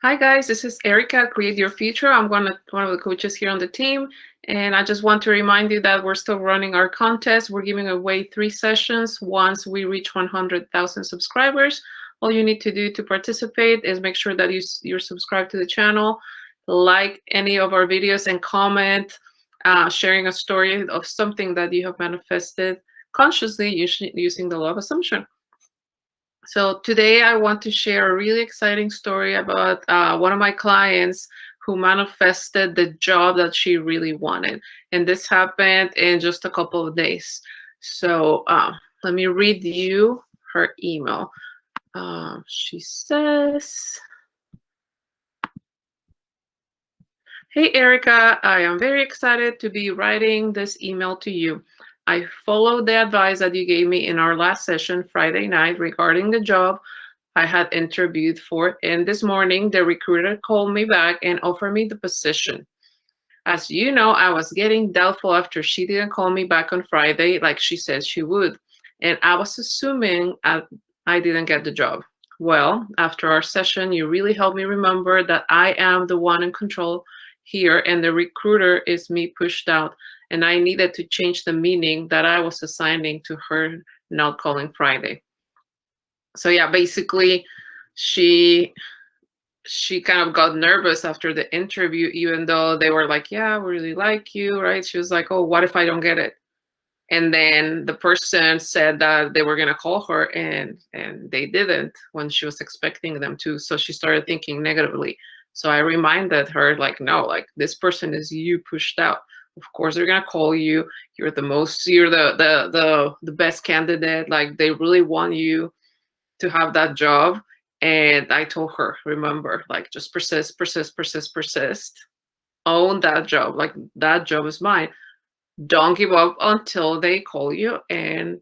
Hi guys, this is Erika, Create Your Future. I'm one of the coaches here on the team, and I just want to remind you that we're still running our contest. We're giving away 3 sessions once we reach 100,000 subscribers. All you need to do to participate is make sure that you're subscribed to the channel, like any of our videos, and comment, sharing a story of something that you have manifested consciously using the law of assumption. So today I want to share a really exciting story about one of my clients who manifested the job that she really wanted. And this happened in just a couple of days. So let me read you her email. She says, "Hey Erika, I am very excited to be writing this email to you. I followed the advice that you gave me in our last session Friday night regarding the job I had interviewed for, and this morning the recruiter called me back and offered me the position. As you know, I was getting doubtful after she didn't call me back on Friday like she said she would, and I was assuming I didn't get the job. Well, after our session, you really helped me remember that I am the one in control here and the recruiter is me pushed out, and I needed to change the meaning that I was assigning to her not calling Friday." So yeah, basically she she kind of got nervous after the interview, even though they were like, "Yeah, we really like you," right? She was like, "Oh, what if I don't get it?" And then the person said that they were gonna call her, and they didn't when she was expecting them to. So she started thinking negatively. So I reminded her, like, no, like this person is you pushed out. Of course they're gonna call you. You're the best candidate. Like they really want you to have that job. And I told her, remember, like just persist, persist, persist, persist. Own that job. Like that job is mine. Don't give up until they call you and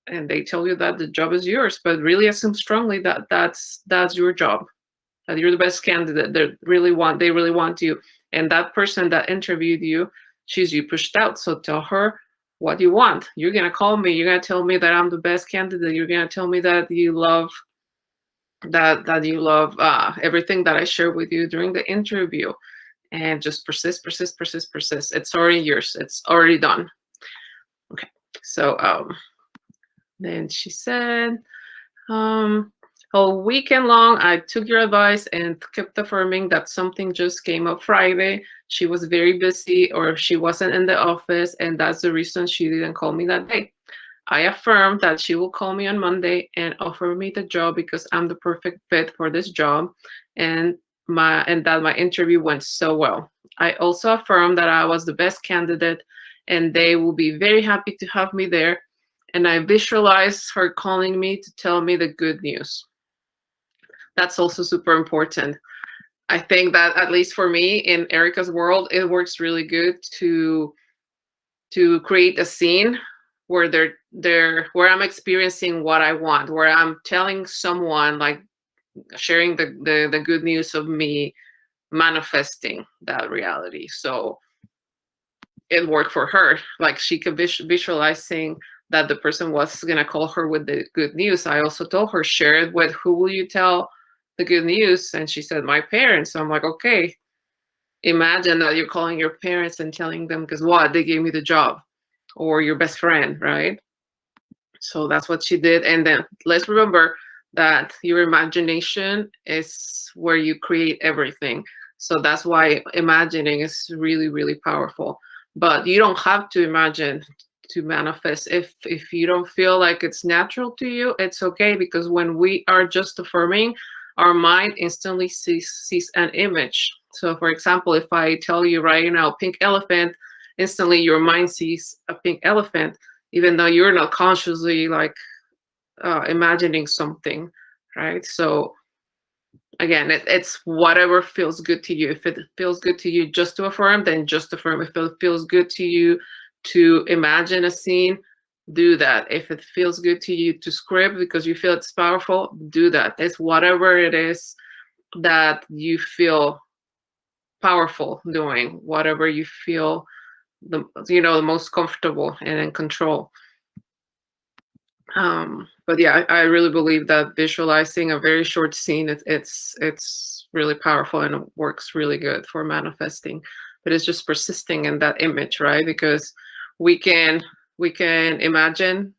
they tell you that the job is yours. But really assume strongly that that's your job. That you're the best candidate. They really want you. And that person that interviewed you, she's you pushed out. So tell her what you want. You're gonna call me. You're gonna tell me that I'm the best candidate. You're gonna tell me that you love everything that I shared with you during the interview, and just persist, persist, persist, persist. It's already yours. It's already done. Okay. So then she said, um, all weekend long, I took your advice and kept affirming that something just came up Friday. She was very busy or she wasn't in the office, and that's the reason she didn't call me that day. I affirmed that she will call me on Monday and offer me the job because I'm the perfect fit for this job, and that my interview went so well. I also affirmed that I was the best candidate and they will be very happy to have me there. And I visualized her calling me to tell me the good news. That's also super important. I think that at least for me in Erika's world, it works really good to create a scene where where I'm experiencing what I want, where I'm telling someone, like sharing the good news of me manifesting that reality. So it worked for her. Like she could visualizing that the person was gonna call her with the good news. I also told her, share it with who will you tell the good news? And she said, my parents. So I'm like, okay, imagine that you're calling your parents and telling them, because what? They gave me the job, or your best friend, right? So that's what she did. And then let's remember that your imagination is where you create everything. So that's why imagining is really, really powerful. But you don't have to imagine to manifest. If you don't feel like it's natural to you, it's okay, because when we are just affirming, our mind instantly sees an image. So for example, if I tell you right now, pink elephant, instantly your mind sees a pink elephant, even though you're not consciously like imagining something, right? So again, it's whatever feels good to you. If it feels good to you just to affirm, then just affirm. If it feels good to you to imagine a scene, do that. If it feels good to you to script because you feel it's powerful, do that. It's whatever it is that you feel powerful doing, whatever you feel the most comfortable and in control. But yeah, I really believe that visualizing a very short scene, it's really powerful and it works really good for manifesting. But it's just persisting in that image, right? Because we can imagine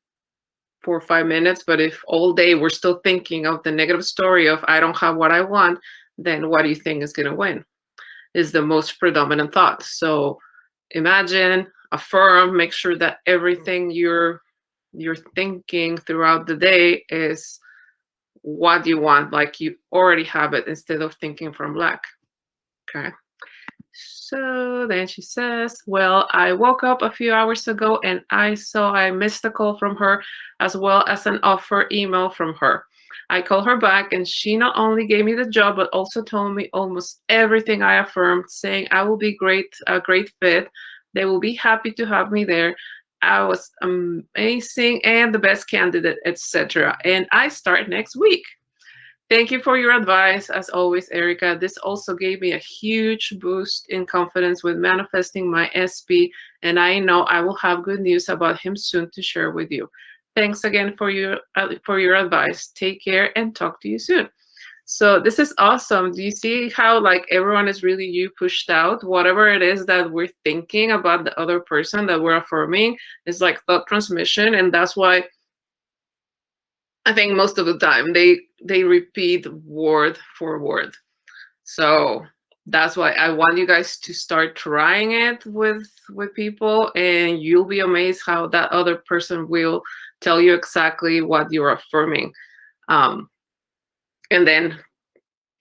for 5 minutes, but if all day we're still thinking of the negative story of I don't have what I want, then what do you think is going to win? Is the most predominant thought. So imagine, affirm, make sure that everything you're thinking throughout the day is what you want, like you already have it, instead of thinking from lack. Okay. So then she says, well, I woke up a few hours ago and I saw I missed a call from her as well as an offer email from her. I called her back and she not only gave me the job, but also told me almost everything I affirmed, saying I will be a great fit. They will be happy to have me there. I was amazing and the best candidate, etc. And I start next week. Thank you for your advice, as always, Erika. This also gave me a huge boost in confidence with manifesting my SP, and I know I will have good news about him soon to share with you. Thanks again for your advice. Take care and talk to you soon. So this is awesome. Do you see how like everyone is really you pushed out? Whatever it is that we're thinking about the other person that we're affirming is like thought transmission, and that's why I think most of the time they repeat word for word. So that's why I want you guys to start trying it with people, and you'll be amazed how that other person will tell you exactly what you're affirming. And then,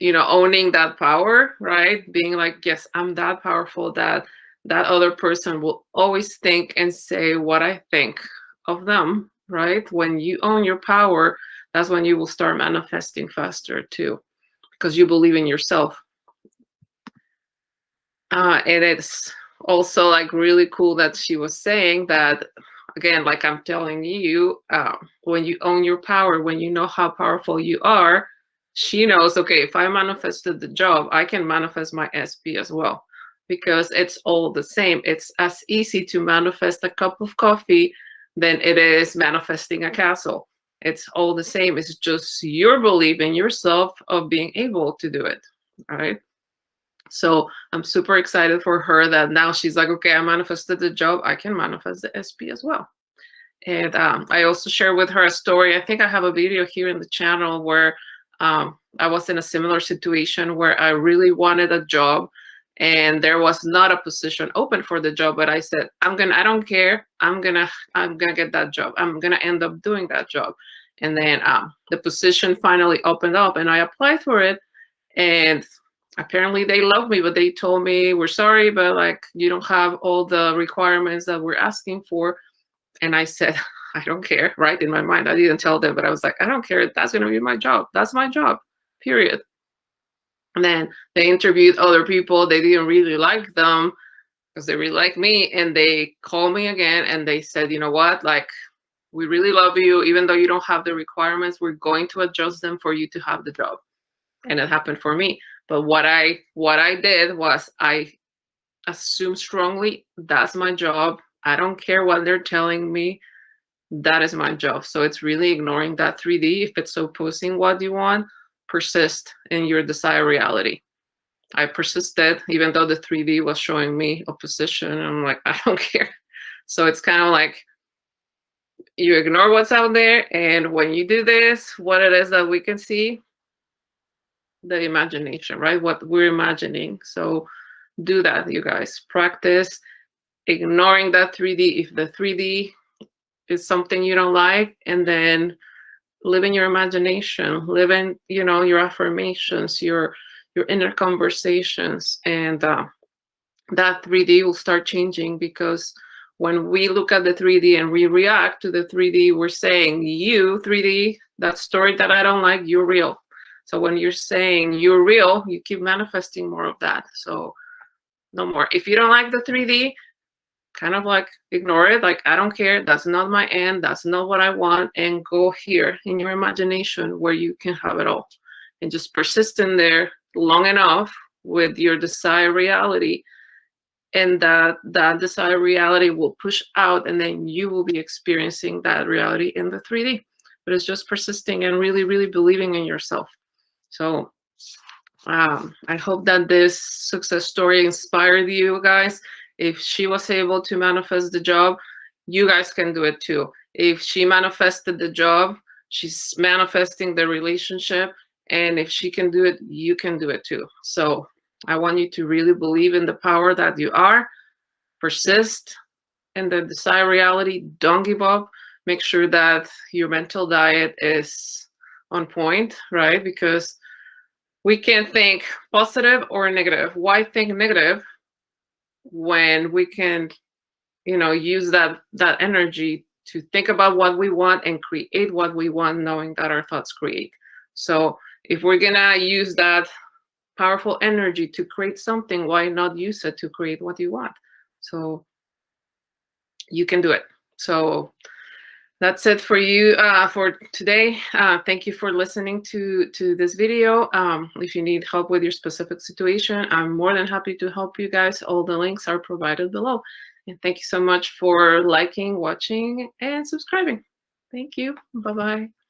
owning that power, right? Being like, yes, I'm that powerful that that other person will always think and say what I think of them, right? When you own your power, that's when you will start manifesting faster too, because you believe in yourself. And it's also like really cool that she was saying that, again, like I'm telling you, when you own your power, when you know how powerful you are, she knows, okay, if I manifested the job, I can manifest my SP as well, because it's all the same. It's as easy to manifest a cup of coffee than it is manifesting a castle. It's all the same. It's just your belief in yourself of being able to do it, all right? So I'm super excited for her that now she's like, okay, I manifested the job, I can manifest the SP as well. And I also share with her a story. I think I have a video here in the channel where I was in a similar situation where I really wanted a job and there was not a position open for the job, but I said, I don't care. I'm gonna get that job. I'm gonna end up doing that job. And then the position finally opened up and I applied for it. And apparently they love me, but they told me, we're sorry, but like you don't have all the requirements that we're asking for. And I said, I don't care, right? In my mind, I didn't tell them, but I was like, I don't care. That's going to be my job. That's my job, period. And then they interviewed other people. They didn't really like them because they really like me. And they called me again and they said, you know what? Like, we really love you. Even though you don't have the requirements, we're going to adjust them for you to have the job. And it happened for me. But what I did was I assumed strongly, that's my job. I don't care what they're telling me. That is my job. So it's really ignoring that 3D. If it's opposing what you want, persist in your desired reality. I persisted, even though the 3D was showing me opposition. I'm like, I don't care. So it's kind of like you ignore what's out there. And when you do this, what it is that we can see, the imagination, right? What we're imagining. So do that, you guys. Practice ignoring that 3D. If the 3D is something you don't like, and then live in your imagination, live in, your affirmations, your inner conversations, and that 3D will start changing, because when we look at the 3D and we react to the 3D, we're saying, you 3D, that story that I don't like, you're real. So when you're saying you're real, you keep manifesting more of that. So no more. If you don't like the 3D, kind of like ignore it. Like, I don't care. That's not my end. That's not what I want. And go here in your imagination where you can have it all. And just persist in there long enough with your desired reality. And that desired reality will push out, and then you will be experiencing that reality in the 3D. But it's just persisting and really, really believing in yourself. So I hope that this success story inspired you guys. If she was able to manifest the job, you guys can do it too. If she manifested the job, she's manifesting the relationship. And if she can do it, you can do it too. So I want you to really believe in the power that you are, persist in the desired reality, don't give up. Make sure that your mental diet is on point, right? Because we can think positive or negative. Why think negative when we can, use that energy to think about what we want and create what we want, knowing that our thoughts create. So if we're gonna use that powerful energy to create something, why not use it to create what you want? So you can do it. So that's it for you for today. Thank you for listening to this video. If you need help with your specific situation, I'm more than happy to help you guys. All the links are provided below. And thank you so much for liking, watching, and subscribing. Thank you. Bye-bye.